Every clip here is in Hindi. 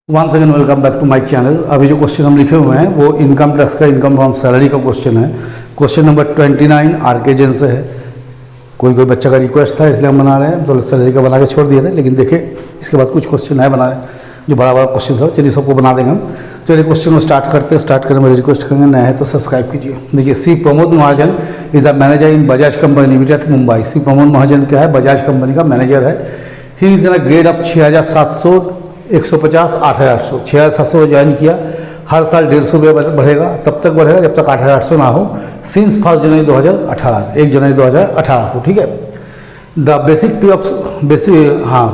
One second, welcome back to my channel. अभी जो क्वेश्चन हम लिखे हुए हैं वो इनकम टैक्स का इनकम फ्रॉम सैलरी का क्वेश्चन है। क्वेश्चन नंबर 29 आरके जैन से है। कोई बच्चा का रिक्वेस्ट था इसलिए हम बना रहे हैं, तो सैलरी का बना के छोड़ दिए थे, लेकिन देखे इसके बाद कुछ क्वेश्चन है बना रहे हैं जो बड़ा बड़ा क्वेश्चन है। चलिए सबको बना देंगे हम। चलिए क्वेश्चन को स्टार्ट करने में रिक्वेस्ट करेंगे, नया है तो सब्सक्राइब कीजिए। देखिए, Shri Pramod Mahajan is a manager in Bajaj company limited Mumbai. Shri Pramod Mahajan क्या है? बजाज कंपनी का मैनेजर है। He is in a grade of 6700 150 8800 6700 join किया। हर साल 150 रुपये बढ़ेगा, तब तक बढ़ेगा जब तक 8800 ना हो। सिंस 1 जनवरी 2018 1 जनवरी 2018 को, ठीक है। द बेसिक पे ऑफ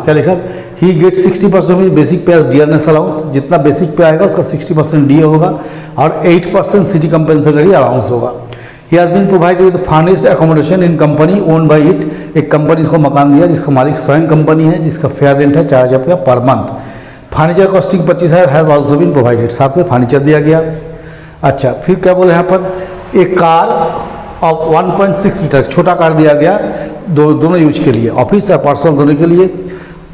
क्या लिखा? ही गेट 60% बेसिक पे एज डियरनेस अलाउंस। जितना बेसिक पे आएगा उसका 60% डी होगा और 8% सिटी कंपेंसेटरी अलाउंस होगा। He has been provided with furnished accommodation in company own by it. एक कंपनी इसको मकान दिया जिसका मालिक स्वयं कंपनी है, जिसका फेयर रेंट है 4000 रुपया per month. Furniture costing 25,000 has also been provided. साथ में फर्नीचर दिया गया। अच्छा, फिर क्या बोले यहाँ पर? एक कार ऑफ 1.6 लीटर छोटा कार दिया गया, दोनों यूज के लिए, ऑफिस और पर्सनल दोनों के लिए।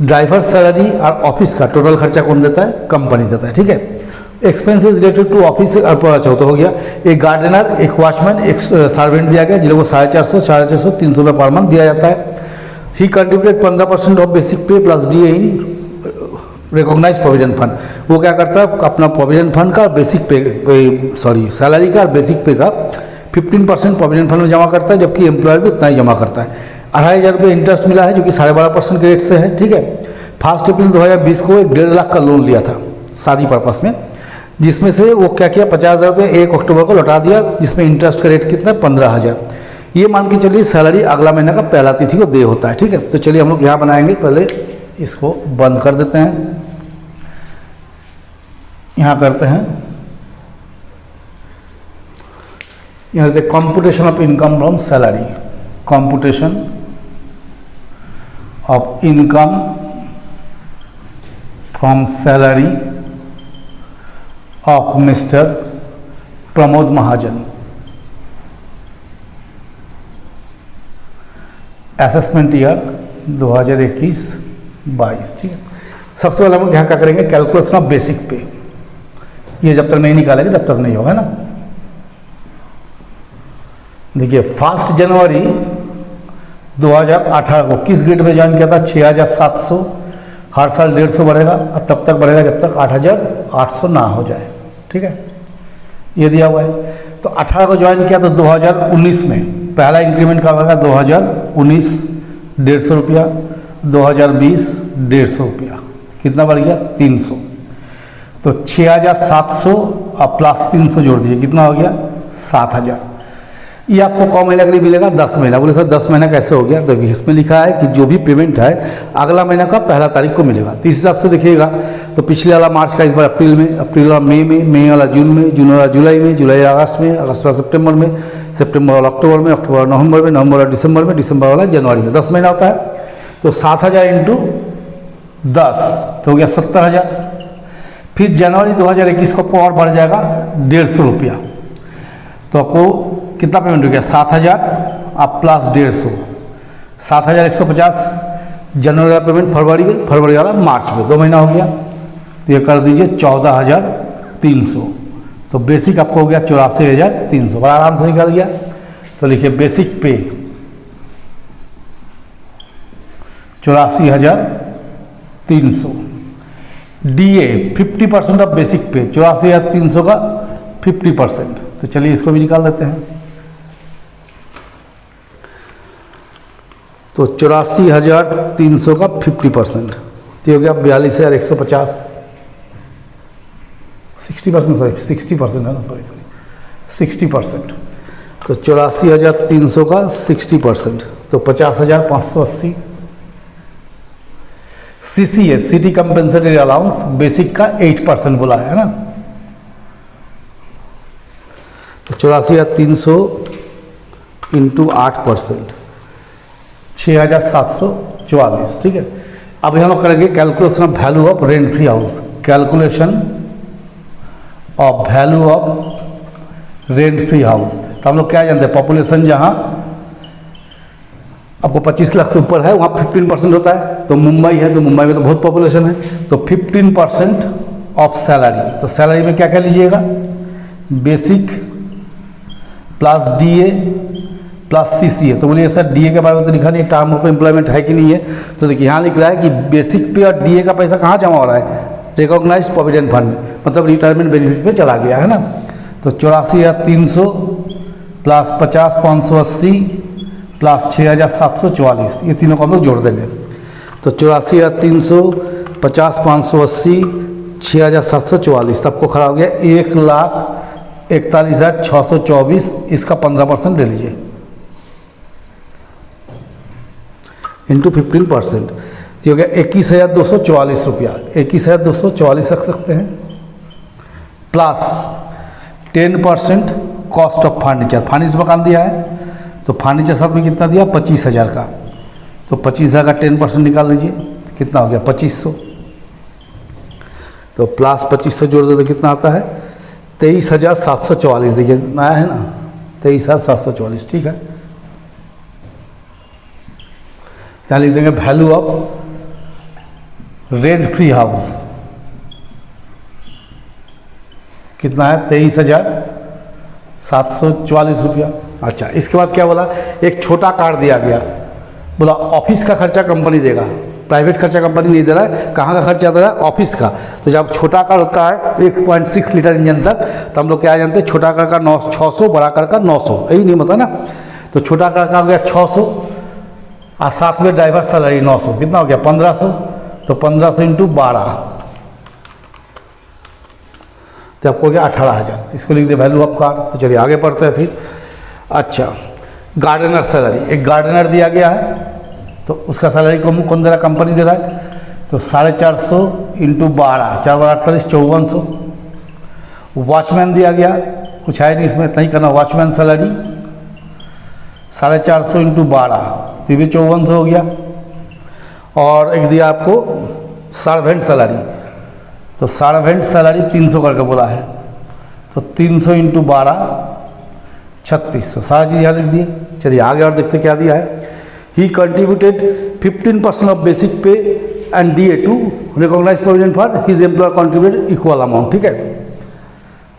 ड्राइवर सैलरी और ऑफिस का टोटल खर्चा कौन देता है? कंपनी देता है, ठीक है। एक्सपेंसेस रिलेटेड टू ऑफिस चौथा हो गया। एक गार्डनर, एक वॉचमैन, एक सर्वेंट दिया गया जिनको 450 300 रुपये पर मंथ दिया जाता है। ही कंट्रीब्यूटेड 15% ऑफ बेसिक पे प्लस डी इन रिकॉग्नाइज प्रोविडेंट फंड। वो क्या करता है? अपना प्रोविडेंट फंड का बेसिक पे सैलरी का और बेसिक पे का 15% प्रोविडेंट फंड में जमा करता है, जबकि एम्प्लॉयर भी उतना ही जमा करता है। 2,500 रुपये इंटरेस्ट मिला है जो कि 12.5% के रेट से है, ठीक है। 1 अप्रैल 2020 को 1.5 लाख का लोन लिया था शादी पर्पस में, जिसमें से वो क्या किया? 50,000 रुपये 1 अक्टूबर को लौटा दिया, जिसमें इंटरेस्ट का रेट कितना है? 15,000। ये मान के चलिए सैलरी अगला महीने का पहला तिथि को दे होता है, ठीक है। तो चलिए हम लोग यहाँ बनाएंगे। पहले इसको बंद कर देते हैं, यहाँ करते हैं, यहाँ देखते computation of income from salary. Computation of income from salary of mister Pramod Mahajan. Assessment year 2021-22, ठीक है। सबसे पहले हम लोग यहाँ क्या करेंगे? कैलकुलेशन ऑफ बेसिक पे। ये जब तक नहीं निकालेंगे तब तक नहीं होगा ना। देखिए, 1 जनवरी 2018 को किस ग्रेड में ज्वाइन किया था? 6700। हर साल 150 बढ़ेगा और तब तक बढ़ेगा जब तक 8800 ना हो जाए, ठीक है। ये दिया हुआ है। तो 18 को ज्वाइन किया तो 2019 में पहला इंक्रीमेंट का होगा 2019 150 रुपया, 2020 150 रुपया। कितना बढ़ गया? 300। तो 6700 और प्लस 300 जोड़ दीजिए, कितना हो गया? 7000। ये आपको कौन महीना के लिए मिलेगा? 10 महीना। बोले सर 10 महीना कैसे हो गया? तो इसमें लिखा है कि जो भी पेमेंट है अगला महीना का 1 तारीख को मिलेगा। तो इस हिसाब से देखिएगा, तो पिछले वाला मार्च का इस बार अप्रैल में, अप्रैल वाला मई में, मई वाला जून में, जून वाला जुलाई में, जुलाई अगस्त में, अगस्त वाला सितंबर में, सितंबर वाला अक्टूबर में, अक्टूबर नवंबर में, नवंबर वाला दिसंबर में, दिसंबर वाला जनवरी में। 10 महीना होता है। तो 7000 इंटू 10 तो हो गया 70,000। फिर जनवरी 2021 को और बढ़ जाएगा 150 रुपया। तो आपको कितना पेमेंट हो गया? 7000 अब प्लस 150, 7150। जनवरी वाला पेमेंट फरवरी में, फरवरी वाला मार्च में, 2 महीना हो गया। तो ये कर दीजिए 14,300। तो बेसिक आपको हो गया 84,300। बड़ा आराम से निकल गया। तो लिखिए बेसिक पे 84,300। DA 50% ऑफ बेसिक पे 84,300 का 50%। तो चलिए इसको भी निकाल देते हैं। तो 84,300 का 50%, ये हो गया 42,150। 60%, सॉरी 60% है ना, सॉरी 60%। तो 84,300 का 60%, तो 50,580। CCA city compensatory allowance basic का 8% बोला है ना। तो 84,300 इंटू 8%, 6,744, ठीक है। अभी हम लोग करेंगे calculation of value of rent free house. Calculation of value of rent free house. तो हम लोग क्या जानते हैं? पॉपुलेशन जहाँ आपको 25 लाख से ऊपर है वहाँ 15% होता है। तो मुंबई है, तो मुंबई में तो बहुत पॉपुलेशन है, तो 15% ऑफ सैलरी। तो सैलरी में क्या क्या लीजिएगा, basic plus DA plus CCA. तो बोलिए सर डीए के बारे में तो लिखा नहीं, टर्म ऑफ एम्प्लॉयमेंट है कि नहीं है। तो देखिए यहाँ लिख रहा है कि बेसिक पे और डीए का पैसा कहाँ जमा हो रहा है, रिकॉग्नाइज्ड प्रोविडेंट फंड में, मतलब रिटायरमेंट बेनिफिट में चला गया है ना। तो 84,300 प्लस 50,580 प्लस 6,744, ये तीनों को हम लोग जोड़ देंगे। तो 84,300 50,580 6,744, सबको खड़ा हो गया 1,41,624। इसका 15% ले लीजिए इंटू 15%, तो हो गया 21,244 रुपया। 21,244 रख सकते हैं plus 10% cost of furniture. Furniture मकान दिया है तो फर्नीचर साथ में कितना दिया, 25,000 का। तो 25,000 का 10% निकाल लीजिए, कितना हो गया 2,500। तो प्लस 2,500 जोड़ दो तो कितना आता है 23,744। देखिए नया है ना, 23,744, ठीक है। यहाँ लिख देंगे value of rent free house, कितना है 23,744 रुपया। अच्छा, इसके बाद क्या बोला, एक छोटा कार दिया गया, बोला ऑफिस का खर्चा कंपनी देगा, प्राइवेट खर्चा कंपनी नहीं दे रहा है। कहाँ का खर्चा दे रहा है, ऑफिस का। तो जब छोटा कार होता है 1.6 लीटर इंजन तक, तो हम लोग क्या जानते हैं, छोटा कार का 600, बड़ा कार का 900, यही नहीं होता ना। तो छोटा कार का हो गया 600 और साथ में ड्राइवर सैलरी 900, कितना हो गया 1,500। तो 1,500 इंटू 12, तो आपको हो गया 18,000। इसको लिख दे वैल्यू ऑफ कार। तो चलिए आगे पढ़ते हैं फिर। अच्छा, गार्डनर सैलरी, एक गार्डनर दिया गया है, तो उसका सैलरी कौन दे रहा है, कंपनी दे रहा है। तो 450 इंटू 12, 4 बार 48, 5400। वॉचमैन दिया गया, कुछ है नहीं इसमें, इतना ही करना। वॉचमैन सैलरी 450 इंटू 12, तो भी 5400 हो गया। और एक दिया आपको सर्वेंट सैलरी, तो सर्वेंट सैलरी 300 करके बोला है, तो 300 इंटू 12 3600, सारा चीज़ यहाँ लिख दिए। चलिए आगे और देखते क्या दिया है। He contributed 15% of basic pay and DA to recognised provident fund, his employer contributed equal amount, ठीक है।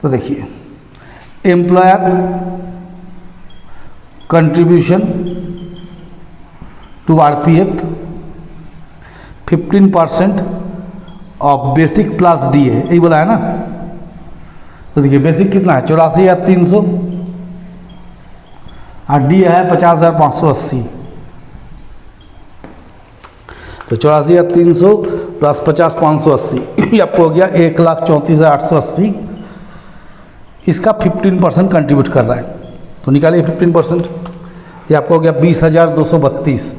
तो देखिए employer contribution to RPF 15% of basic plus DA, यही बोला है ना। तो देखिए बेसिक कितना है 84,300 और डी है 50,580। तो 84,300 प्लस 50,580, ये आपको हो गया 1,34,880। इसका 15% कंट्रीब्यूट कर रहा है, तो निकालिए 15%, ये आपको हो गया 20,232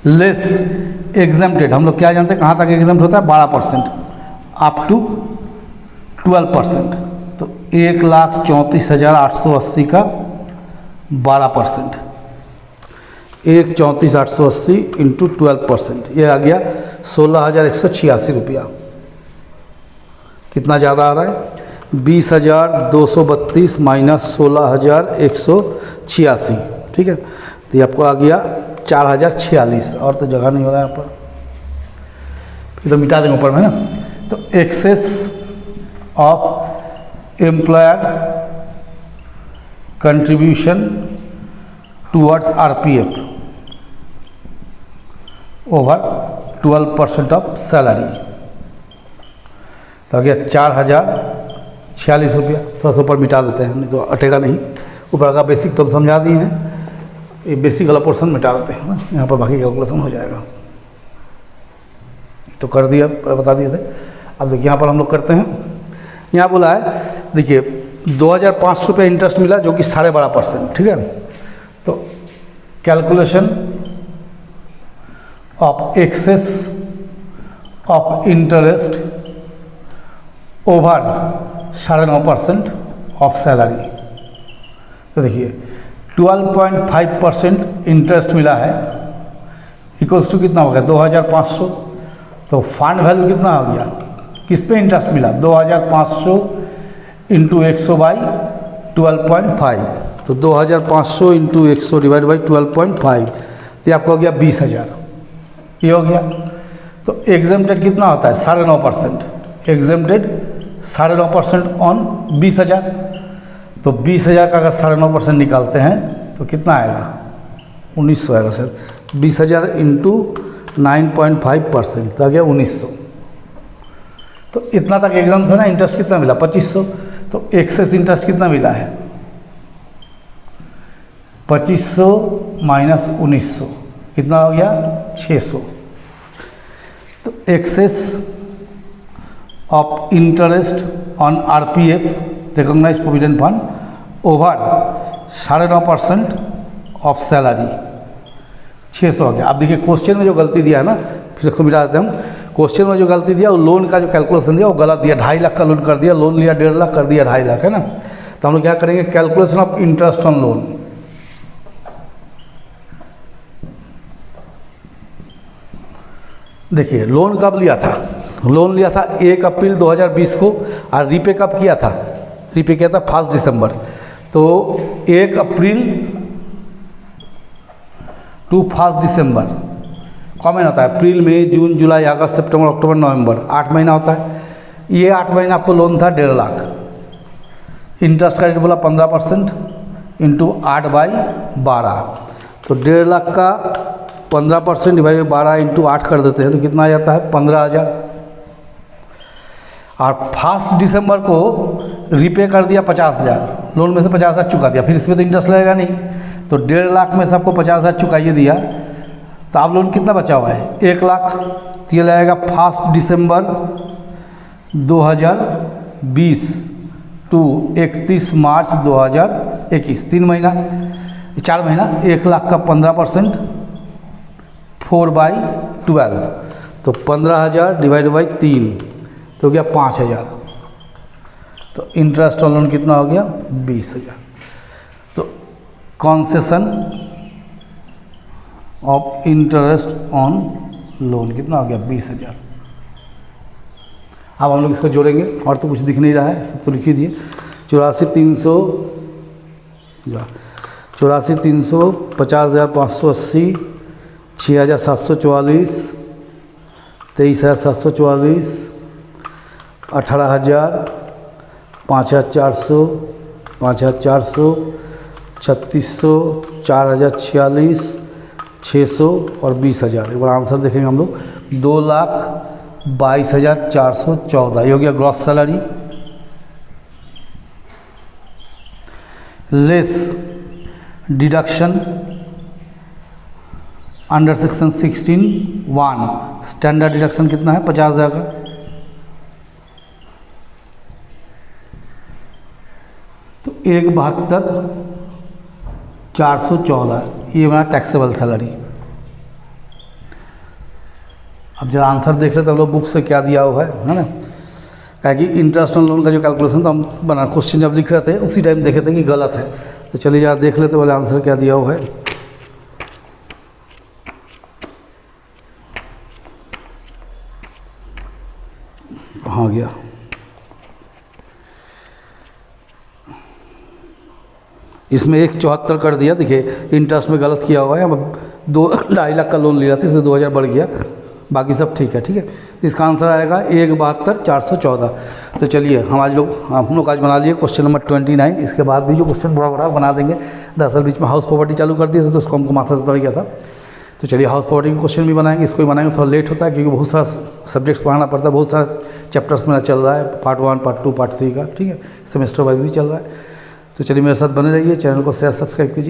लेस एग्जाम्प्टेड। हम लोग क्या जानते हैं कहाँ तक एग्जाम्प्ट होता है, 12% अप टू 12%। तो 1,34,880 का 12%, 1,34,880 इंटू 12%, ये आ गया 16,186 रुपया। कितना ज़्यादा आ रहा है, 20,232 माइनस 16,186, ठीक है। तो ये आपको आ गया 4,046, और तो जगह नहीं हो रहा है यहाँ पर, फिर तो मिटा देंगे ऊपर में ना। तो excess of employer contribution towards RPF over 12% of salary, तो आ गया 4,046 रुपया। थोड़ा सा ऊपर मिटा देते हैं, नहीं तो अटेगा नहीं। ऊपर का बेसिक तो हम समझा दिए हैं, ये बेसिक वाला पोर्शन मिटा देते हैं ना, यहाँ पर बाकी कैलकुलेशन हो जाएगा। तो कर दिया, बता दिए थे। अब देखिए यहाँ पर हम लोग करते हैं। यहाँ बोला है देखिए 2,500 रुपये इंटरेस्ट मिला, जो कि 12.5%, ठीक है। तो calculation of excess of interest over 9.5% of salary. तो देखिए 12.5% इंटरेस्ट मिला है, इक्वल्स टू कितना हो गया 2,500। तो फंड वैल्यू कितना हो गया, किस पे इंटरेस्ट मिला, 2,500 इंटू 100/12.5। तो 2,500 इंटू 100 डिवाइड बाई 12.5, तो आपको हो गया 20,000, ये हो गया। तो एग्जेम्प्टेड कितना होता है 9.5%, एग्जेम्प्टेड 9.5% ऑन 20,000। तो 20,000 का अगर 9.5% निकालते हैं तो कितना आएगा 1900 आएगा सर। 20,000 इंटू 9.5% तो आ गया 1900। तो इतना तक एग्जाम से ना इंटरेस्ट कितना मिला 2500। तो एक्सेस इंटरेस्ट कितना मिला है 2500 माइनस 1900 कितना हो गया 600। तो excess of interest on RPF recognised provident fund over 9.5% of salary 600 हो गया। अब देखिए क्वेश्चन में जो गलती दिया है ना, फिर इसको मिटा देते हैं। क्वेश्चन में जो गलती दिया वो लोन का जो कैलकुलेशन दिया वो गलत दिया। 2.5 लाख का लोन कर दिया, लोन लिया 1.5 लाख कर दिया 2.5 लाख, है ना। तो हम लोग क्या करेंगे calculation of interest on loan. देखिए लोन कब लिया था, लोन लिया था 1 अप्रैल 2020 को और रीपे कब किया था, रीपे किया था 1 दिसंबर। तो 1 अप्रैल टू 1 दिसंबर कॉमन होता है। अप्रैल मई जून जुलाई अगस्त सितंबर अक्टूबर नवंबर 8 महीना होता है। ये 8 महीना आपको लोन था 1.5 लाख। इंटरेस्ट का रेट बोला 15% इंटू 8/12। तो 1.5 लाख का 15% डिवाइड बाई 12 इंटू 8 कर देते हैं तो कितना आ जाता है 15,000। और 1 दिसंबर को रीपे कर दिया 50,000, लोन में से 50,000 चुका दिया, फिर इसमें तो इंटरेस्ट लगेगा नहीं। तो 1.5 लाख में से आपको 50,000 चुकाइए दिया, तो आप लोन कितना बचा हुआ है 1 लाख। तो ये लगेगा 1 दिसंबर 2020 टू 31 मार्च 2021, 3 महीना 4 महीना। 1 लाख का 15% 4/12 तो 15,000 डिवाइड बाई 3 तो हो गया 5,000। तो इंटरेस्ट ऑन लोन कितना हो गया 20,000। तो concession of interest on loan कितना हो गया 20,000। अब हम लोग इसको जोड़ेंगे, और तो कुछ दिख नहीं रहा है, सब तो लिख ही दिए। 84,300 84,300 50,580 6,744 23,744 18,000 5,400 5,400 3,600 4,046 600 और 20,000। एक बार आंसर देखेंगे हम लोग 2,22,414 ये हो गया gross salary less deduction under section 16(1) standard deduction कितना है 50,000 का। तो 1,72,414 ये हमारा टैक्सेबल सैलरी। अब जरा आंसर देख रहे तो हम लोग बुक से क्या दिया हुआ है ना, क्या कि इंटरेस्ट ऑन लोन का जो कैलकुलेशन तो हम बना क्वेश्चन जब लिख रहे थे उसी टाइम देखे थे कि गलत है। तो चलिए जरा देख लेते बोले आंसर क्या दिया हुआ है। हाँ गया, इसमें 1,74 कर दिया। देखिए इंटरेस्ट में गलत किया हुआ है। अब 2.5 लाख का लोन लिया था इससे 2,000 बढ़ गया, बाकी सब ठीक है। ठीक है, इसका आंसर आएगा 1,72,414। तो चलिए हम लोग आज बना लिए क्वेश्चन नंबर 29। इसके बाद भी जो क्वेश्चन बड़ा बड़ा बना देंगे। दरअसल बीच में हाउस प्रॉपर्टी चालू कर दिए थे तो उसको हमको माथा से उतर गया था। तो चलिए हाउस प्रॉपर्टी के क्वेश्चन भी बनाएंगे, इसको भी बनाएंगे। थोड़ा लेट होता है क्योंकि बहुत सारा सब्जेक्ट्स पढ़ाना पड़ता है, बहुत सारा चैप्टर्स मेरा चल रहा है, पार्ट 1 पार्ट 2 पार्ट 3 का। ठीक है, सेमेस्टर वाइज भी चल रहा है। तो चलिए मेरे साथ बने रहिए, चैनल को शेयर सब्सक्राइब कीजिए।